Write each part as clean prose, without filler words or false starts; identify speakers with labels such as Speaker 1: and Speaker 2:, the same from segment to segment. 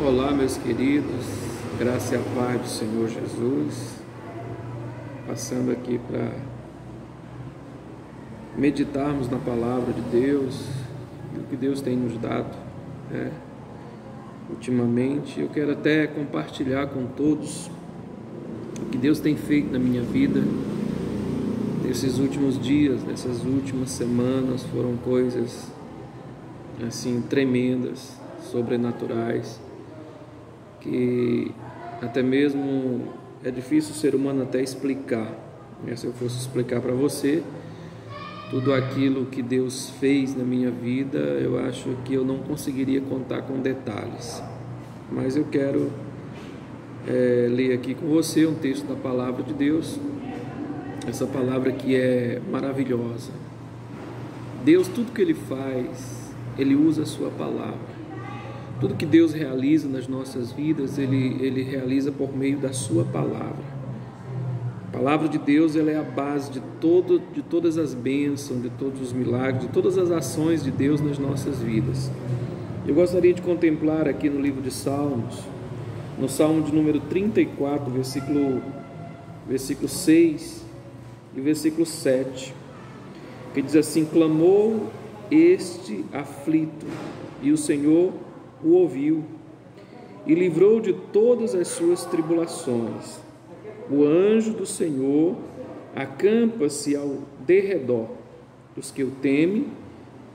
Speaker 1: Olá, meus queridos, graça e a paz do Senhor Jesus, passando aqui para meditarmos na palavra de Deus, o que Deus tem nos dado, ultimamente. Eu quero até compartilhar com todos o que Deus tem feito na minha vida nesses últimos dias, nessas últimas semanas. Foram coisas assim tremendas, sobrenaturais, que até mesmo é difícil o ser humano até explicar. Se eu fosse explicar para você tudo aquilo que Deus fez na minha vida, eu acho que eu não conseguiria contar com detalhes. Mas eu quero ler aqui com você um texto da palavra de Deus, essa palavra que é maravilhosa. Deus, tudo que Ele faz, Ele usa a sua palavra. Tudo que Deus realiza nas nossas vidas, Ele realiza por meio da sua palavra. A palavra de Deus, ela é a base de todas as bênçãos, de todos os milagres, de todas as ações de Deus nas nossas vidas. Eu gostaria de contemplar aqui no livro de Salmos, no Salmo de número 34, versículo 6 e versículo 7, que diz assim: clamou este aflito, e o Senhor o ouviu e livrou de todas as suas tribulações. O anjo do Senhor acampa-se ao derredor dos que o temem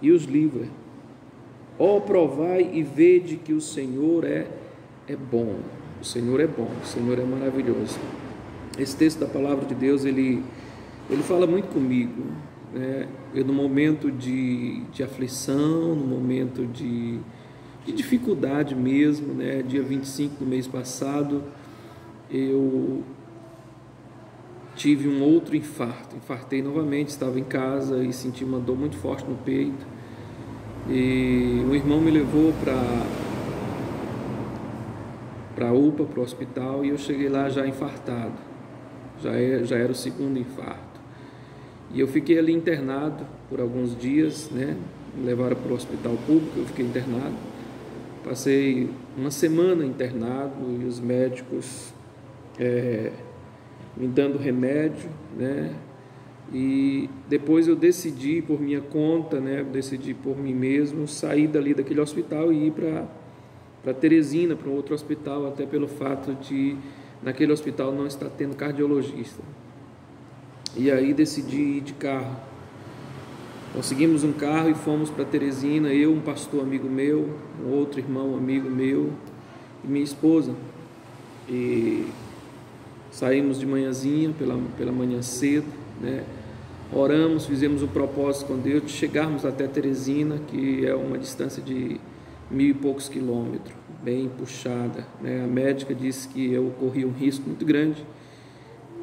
Speaker 1: e os livra. Ó, provai e vede que o Senhor é bom. O Senhor é bom, o Senhor é maravilhoso. Esse texto da palavra de Deus, ele fala muito comigo, Eu, no momento de aflição, no momento de dificuldade mesmo, Dia 25 do mês passado, eu tive um outro infarto. Infartei novamente, estava em casa e senti uma dor muito forte no peito. E um irmão me levou para a UPA, para o hospital, e eu cheguei lá já infartado. Já era o segundo infarto. E eu fiquei ali internado por alguns dias, Me levaram para o hospital público, eu fiquei internado. Passei uma semana internado e os médicos me dando remédio, E depois eu decidi por minha conta, decidi por mim mesmo sair dali daquele hospital e ir para Teresina, para um outro hospital, até pelo fato de naquele hospital não estar tendo cardiologista. E aí decidi ir de carro. Conseguimos um carro e fomos para Teresina, eu, um pastor amigo meu, um outro irmão amigo meu e minha esposa. E saímos de manhãzinha, pela manhã cedo, Oramos, fizemos um propósito com Deus de chegarmos até Teresina, que é uma distância de 1.000 e poucos quilômetros, bem puxada, A médica disse que eu corria um risco muito grande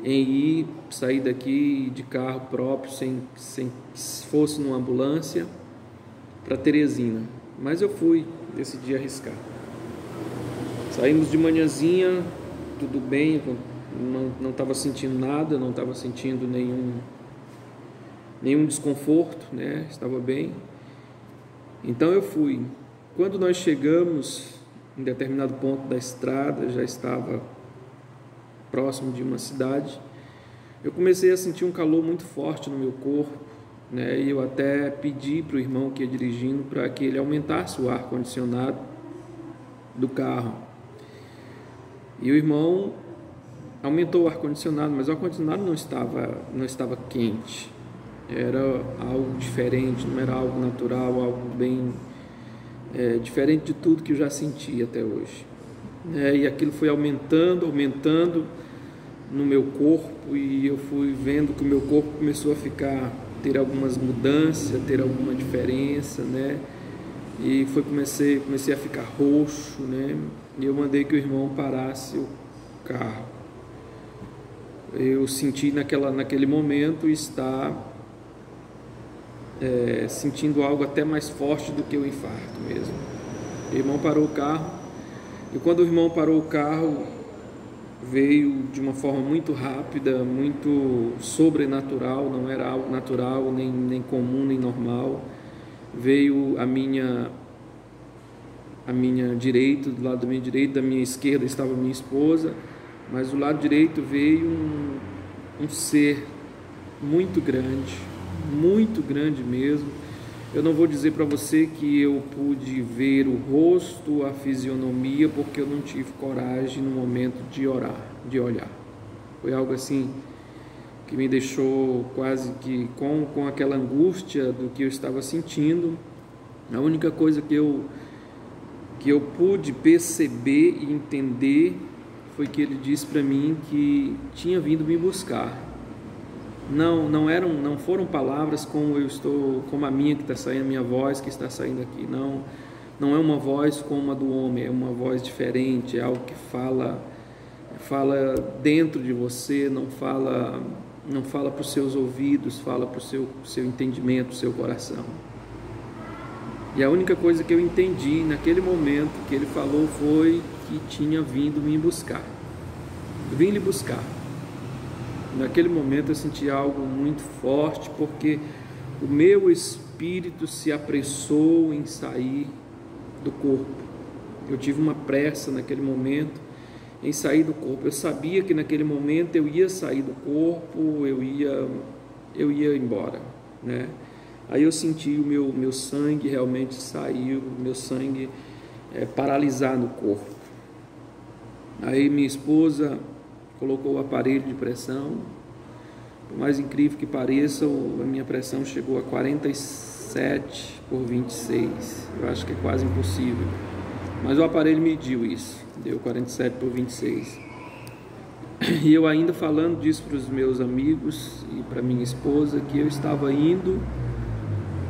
Speaker 1: em sair daqui de carro próprio, sem se fosse numa ambulância, para Teresina. Mas eu decidi arriscar. Saímos de manhãzinha, tudo bem, não estava sentindo nada, não estava sentindo nenhum desconforto, Estava bem. Então eu fui. Quando nós chegamos em determinado ponto da estrada, já estava próximo de uma cidade, eu comecei a sentir um calor muito forte no meu corpo, E eu até pedi para o irmão que ia dirigindo para que ele aumentasse o ar-condicionado do carro. E o irmão aumentou o ar-condicionado, mas o ar-condicionado não estava quente. Era algo diferente, não era algo natural, algo bem diferente de tudo que eu já senti até hoje. E aquilo foi aumentando no meu corpo, e eu fui vendo que o meu corpo começou a ter algumas mudanças, ter alguma diferença, E comecei a ficar roxo, E eu mandei que o irmão parasse o carro. Eu senti naquele momento estar sentindo algo até mais forte do que o infarto mesmo. O irmão parou o carro, e quando o irmão parou o carro, veio de uma forma muito rápida, muito sobrenatural, não era algo natural, nem comum, nem normal. Veio a minha à minha direita, do lado da minha direita, da minha esquerda estava minha esposa, mas do lado direito veio um ser muito grande mesmo. Eu não vou dizer para você que eu pude ver o rosto, a fisionomia, porque eu não tive coragem no momento de olhar. Foi algo assim que me deixou quase que com aquela angústia do que eu estava sentindo. A única coisa que eu pude perceber e entender foi que ele disse para mim que tinha vindo me buscar. Não foram palavras como a minha que está saindo, a minha voz que está saindo aqui. Não é uma voz como a do homem, é uma voz diferente, é algo que fala dentro de você, não fala para os seus ouvidos, fala para o seu entendimento, o seu coração. E a única coisa que eu entendi naquele momento que ele falou foi que tinha vindo me buscar. Vim lhe buscar. Naquele momento eu senti algo muito forte, porque o meu espírito se apressou em sair do corpo. Eu tive uma pressa naquele momento em sair do corpo. Eu sabia que naquele momento eu ia sair do corpo, eu ia embora, né? Aí eu senti o meu sangue realmente saiu, o meu sangue paralisar no corpo. Aí minha esposa colocou o aparelho de pressão. Por mais incrível que pareça, a minha pressão chegou a 47/26. Eu acho que é quase impossível, mas o aparelho mediu isso, deu 47/26. E eu ainda falando disso para os meus amigos e para minha esposa, que eu estava indo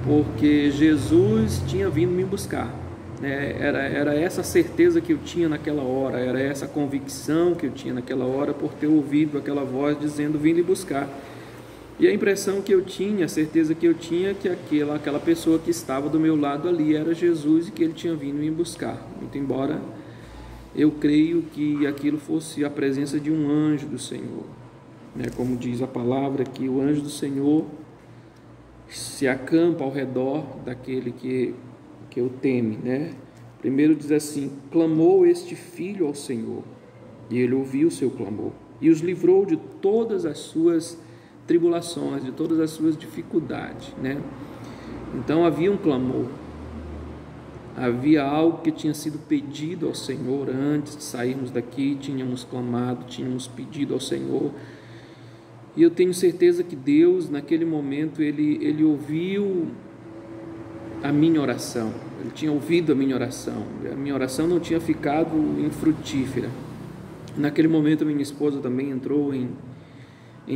Speaker 1: porque Jesus tinha vindo me buscar. Era essa certeza que eu tinha naquela hora, era essa convicção que eu tinha naquela hora por ter ouvido aquela voz dizendo: vim lhe buscar. E a impressão que eu tinha, a certeza que eu tinha, que aquela pessoa que estava do meu lado ali era Jesus e que ele tinha vindo me buscar. Muito embora eu creio que aquilo fosse a presença de um anjo do Senhor, né? Como diz a palavra, que o anjo do Senhor se acampa ao redor daquele que o teme, né? Primeiro diz assim: clamou este filho ao Senhor, e ele ouviu o seu clamor, e os livrou de todas as suas tribulações, de todas as suas dificuldades, né? Então havia um clamor, havia algo que tinha sido pedido ao Senhor antes de sairmos daqui, tínhamos clamado, tínhamos pedido ao Senhor. E eu tenho certeza que Deus, naquele momento, Ele ouviu a minha oração. Ele tinha ouvido a minha oração. A minha oração não tinha ficado infrutífera. Naquele momento, a minha esposa também entrou em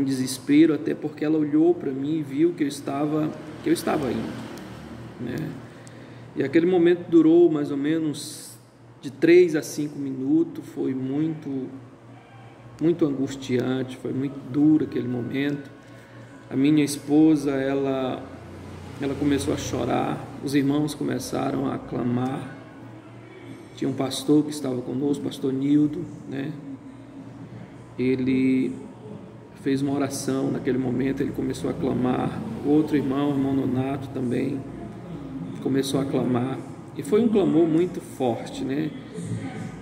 Speaker 1: desespero, até porque ela olhou para mim e viu que eu estava indo, né? E aquele momento durou mais ou menos de 3 a 5 minutos. Foi muito angustiante, foi muito duro aquele momento. A minha esposa, ela começou a chorar, os irmãos começaram a clamar. Tinha um pastor que estava conosco, o pastor Nildo, né? Ele fez uma oração naquele momento, ele começou a clamar. Outro irmão, o irmão Nonato também, começou a clamar. E foi um clamor muito forte, né?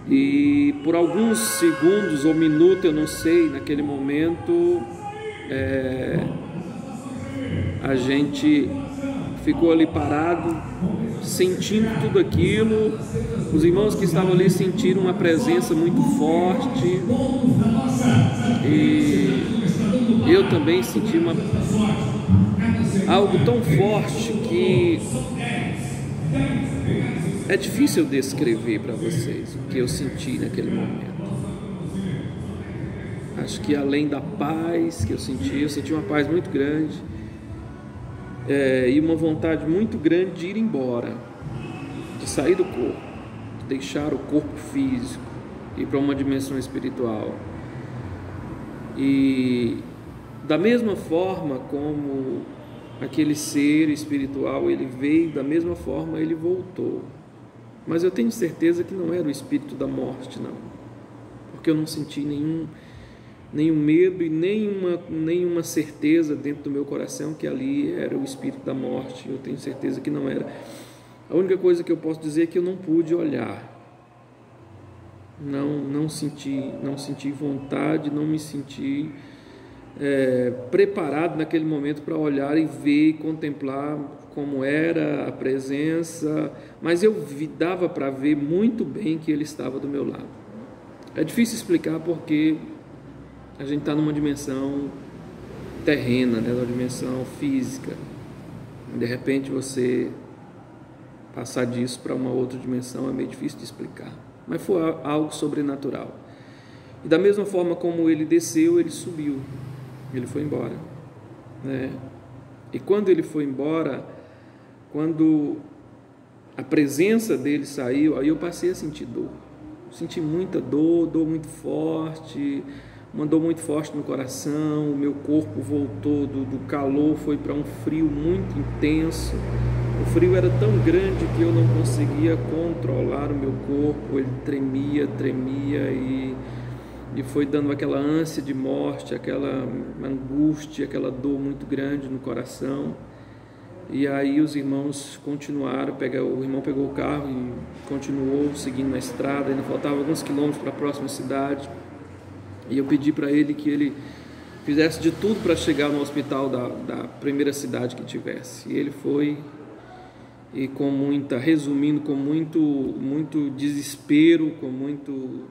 Speaker 1: E por alguns segundos ou minutos, eu não sei, naquele momento, a gente ficou ali parado, sentindo tudo aquilo. Os irmãos que estavam ali sentiram uma presença muito forte, e eu também senti algo tão forte que é difícil descrever para vocês o que eu senti naquele momento. Acho que além da paz que eu senti uma paz muito grande, e uma vontade muito grande de ir embora, de sair do corpo, de deixar o corpo físico e ir para uma dimensão espiritual. E da mesma forma como aquele ser espiritual, ele veio, da mesma forma ele voltou. Mas eu tenho certeza que não era o espírito da morte, não, porque eu não senti nenhum medo e nenhuma certeza dentro do meu coração que ali era o espírito da morte. Eu tenho certeza que não era. A única coisa que eu posso dizer é que eu não pude olhar. Não senti vontade, não me senti preparado naquele momento para olhar e ver e contemplar como era a presença, mas dava para ver muito bem que ele estava do meu lado. É difícil explicar porque a gente está numa dimensão terrena, né, numa dimensão física. De repente você passar disso para uma outra dimensão é meio difícil de explicar, mas foi algo sobrenatural. E da mesma forma como ele desceu, ele subiu, ele foi embora, né? E quando ele foi embora, quando a presença dele saiu, aí eu passei a sentir dor. Senti muita dor muito forte, uma dor muito forte no coração. O meu corpo voltou do calor, foi para um frio muito intenso. O frio era tão grande que eu não conseguia controlar o meu corpo, ele tremia e foi dando aquela ânsia de morte, aquela angústia, aquela dor muito grande no coração. E aí os irmãos continuaram, o irmão pegou o carro e continuou seguindo na estrada, ainda faltava alguns quilômetros para a próxima cidade, e eu pedi para ele que ele fizesse de tudo para chegar no hospital da primeira cidade que tivesse. E ele foi, e resumindo, com muito desespero, com muito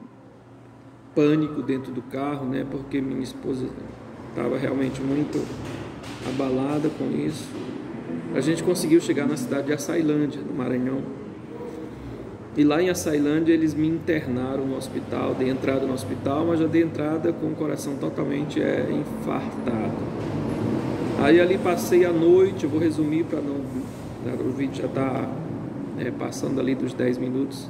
Speaker 1: pânico dentro do carro, né, porque minha esposa estava realmente muito abalada com isso. A gente conseguiu chegar na cidade de Açailândia, no Maranhão, e lá em Açailândia eles me internaram no hospital. Dei entrada no hospital, mas já dei entrada com o coração totalmente infartado. Aí ali passei a noite, eu vou resumir para não... O vídeo já está passando ali dos 10 minutos.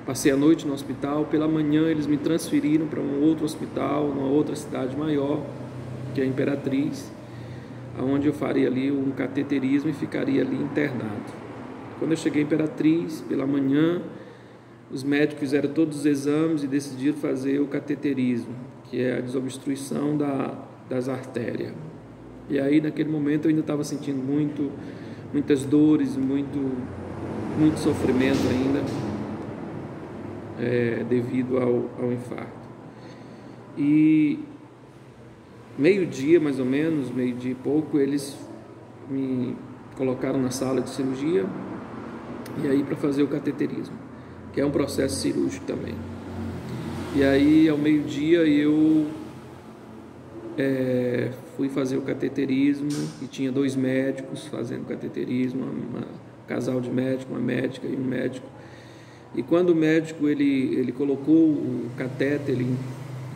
Speaker 1: Passei a noite no hospital. Pela manhã eles me transferiram para um outro hospital, numa outra cidade maior, que é Imperatriz, onde eu faria ali um cateterismo e ficaria ali internado. Quando eu cheguei em Imperatriz, pela manhã, os médicos fizeram todos os exames e decidiram fazer o cateterismo, que é a desobstrução das artérias. E aí, naquele momento, eu ainda estava sentindo muitas dores, muito sofrimento ainda, devido ao infarto. E meio-dia, mais ou menos, meio-dia e pouco, eles me colocaram na sala de cirurgia, e aí para fazer o cateterismo, que é um processo cirúrgico também. E aí, ao meio-dia, eu fui fazer o cateterismo, e tinha 2 médicos fazendo o cateterismo, um casal de médicos, uma médica e um médico. E quando o médico ele colocou o catéter,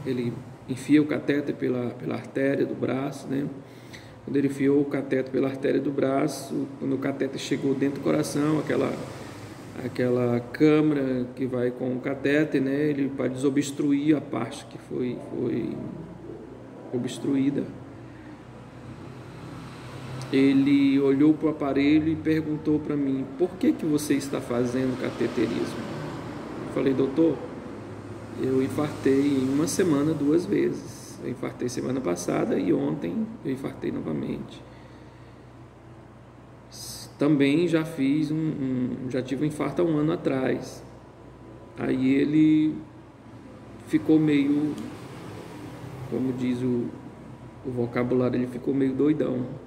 Speaker 1: ele enfia o catéter pela artéria do braço, né? Quando ele enfiou o catéter pela artéria do braço, quando o catéter chegou dentro do coração, aquela câmara que vai com o catéter, né? Ele para desobstruir a parte que foi obstruída. Ele olhou para o aparelho e perguntou para mim: por que você está fazendo cateterismo? Eu falei: doutor, eu infartei em uma semana 2 vezes. Eu infartei semana passada e ontem eu infartei novamente. Também já tive um infarto há 1 ano atrás. Aí ele ficou meio, como diz o vocabulário, ele ficou meio doidão.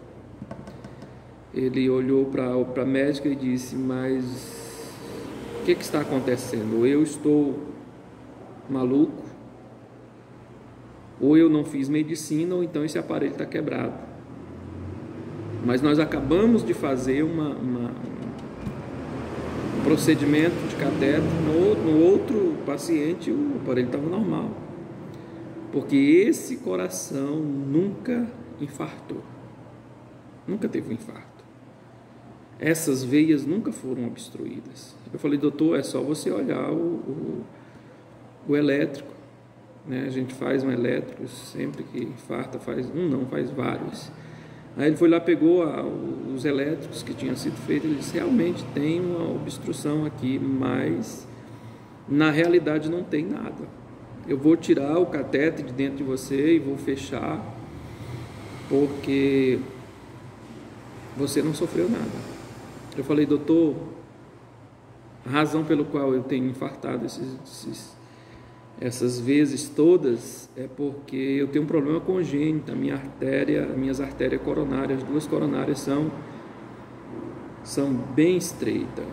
Speaker 1: Ele olhou para a médica e disse: mas o que está acontecendo? Eu estou maluco? Ou eu não fiz medicina, ou então esse aparelho está quebrado. Mas nós acabamos de fazer um procedimento de catéter no outro paciente, o aparelho estava normal. Porque esse coração nunca infartou, nunca teve um infarto. Essas veias nunca foram obstruídas. Eu falei: doutor, é só você olhar o elétrico, né? A gente faz um elétrico sempre que infarta, faz vários. Aí ele foi lá, pegou os elétricos que tinham sido feitos, ele disse: realmente tem uma obstrução aqui, mas na realidade não tem nada. Eu vou tirar o catéter de dentro de você e vou fechar, porque você não sofreu nada. Eu falei: doutor, a razão pelo qual eu tenho infartado essas vezes todas é porque eu tenho um problema congênito. Minhas artérias coronárias, 2 coronárias são bem estreitas.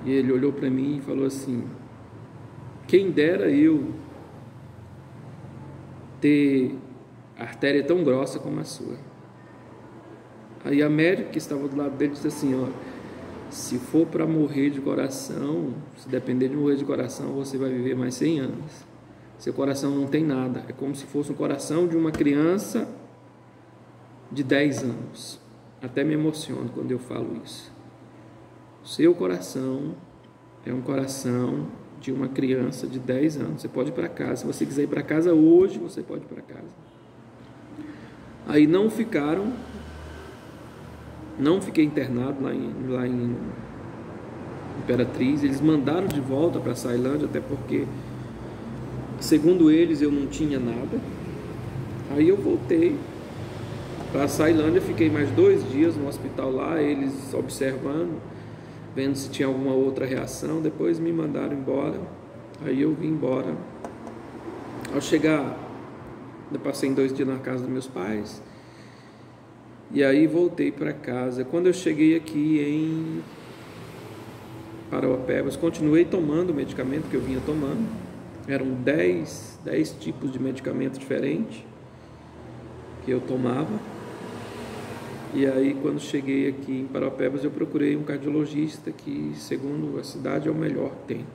Speaker 1: E ele olhou para mim e falou assim: quem dera eu ter artéria tão grossa como a sua. Aí a médica que estava do lado dele disse assim: ó, se for para morrer de coração, se depender de morrer de coração, você vai viver mais 100 anos. Seu coração não tem nada, é como se fosse um coração de uma criança de 10 anos. Até me emociono quando eu falo isso. Seu coração é um coração de uma criança de 10 anos. Você pode ir para casa. Se você quiser ir para casa hoje, você pode ir para casa. Aí não fiquei internado lá em Imperatriz. Eles mandaram de volta para Ceilândia, até porque, segundo eles, eu não tinha nada. Aí eu voltei para Ceilândia, fiquei mais 2 dias no hospital lá, eles observando, vendo se tinha alguma outra reação. Depois me mandaram embora. Aí eu vim embora. Ao chegar, eu passei 2 dias na casa dos meus pais. E aí voltei para casa. Quando eu cheguei aqui em Parauapebas, continuei tomando o medicamento que eu vinha tomando. Eram 10 tipos de medicamento diferentes que eu tomava. E aí, quando cheguei aqui em Parauapebas, eu procurei um cardiologista que, segundo a cidade, é o melhor que tem.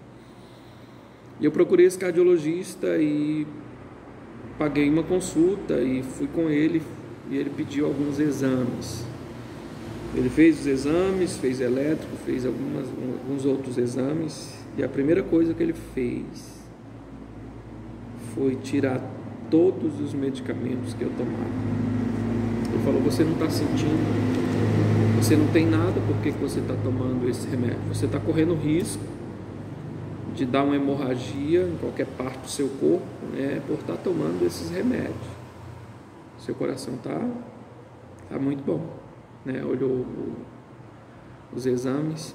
Speaker 1: E eu procurei esse cardiologista e paguei uma consulta e fui com ele, e ele pediu alguns exames. Ele fez os exames, fez elétrico, fez alguns outros exames, e a primeira coisa que ele fez foi tirar todos os medicamentos que eu tomava. Ele falou: você não está sentindo, você não tem nada, por que você está tomando esse remédio? Você está correndo risco de dar uma hemorragia em qualquer parte do seu corpo, né, por estar tomando esses remédios. Seu coração está muito bom, né? Olhou os exames,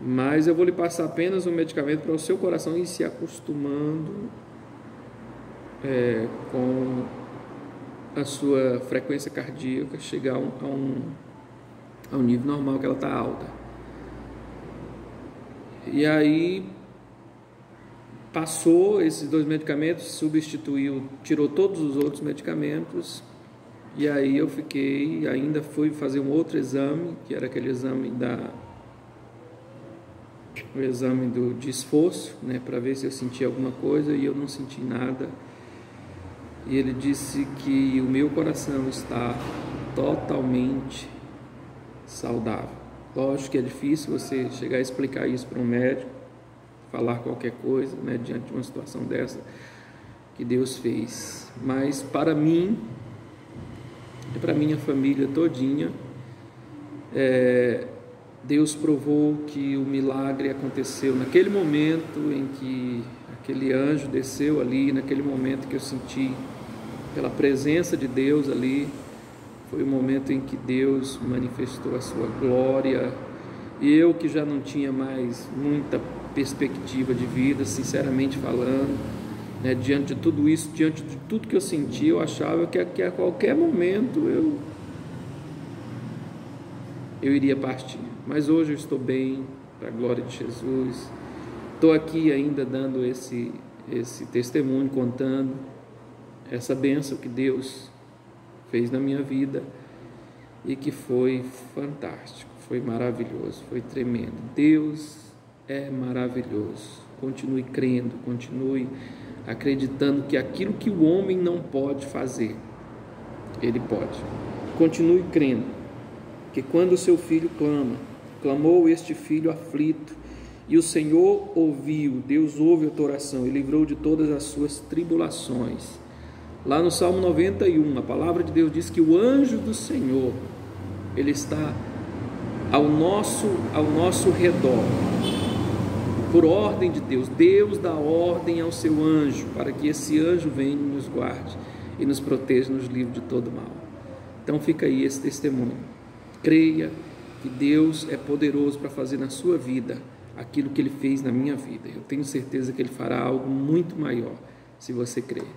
Speaker 1: mas eu vou lhe passar apenas um medicamento para o seu coração ir se acostumando com a sua frequência cardíaca chegar a um nível normal, que ela está alta. E aí passou esses 2 medicamentos, substituiu, tirou todos os outros medicamentos, e aí eu fiquei, ainda fui fazer um outro exame, que era aquele exame de esforço, né, para ver se eu sentia alguma coisa, e eu não senti nada. E ele disse que o meu coração está totalmente saudável. Lógico que é difícil você chegar a explicar isso para um médico, falar qualquer coisa, né, diante de uma situação dessa que Deus fez. Mas para mim e para minha família todinha, Deus provou que o milagre aconteceu naquele momento em que aquele anjo desceu ali, naquele momento que eu senti pela presença de Deus ali. Foi o momento em que Deus manifestou a sua glória, e eu, que já não tinha mais muita perspectiva de vida, sinceramente falando, né, diante de tudo isso, diante de tudo que eu senti, eu achava que a qualquer momento eu iria partir. Mas hoje eu estou bem, para a glória de Jesus. Estou aqui ainda dando esse testemunho, contando essa bênção que Deus fez na minha vida e que foi fantástico, foi maravilhoso, foi tremendo. Deus é maravilhoso. Continue crendo, continue acreditando que aquilo que o homem não pode fazer, Ele pode. Continue crendo que quando o seu filho clamou este filho aflito, e o Senhor ouviu, Deus ouve a tua oração e livrou de todas as suas tribulações. Lá no Salmo 91, a palavra de Deus diz que o anjo do Senhor, ele está ao nosso redor, por ordem de Deus. Deus dá ordem ao seu anjo, para que esse anjo venha e nos guarde e nos proteja, nos livre de todo mal. Então fica aí esse testemunho. Creia que Deus é poderoso para fazer na sua vida aquilo que Ele fez na minha vida. Eu tenho certeza que Ele fará algo muito maior se você crer.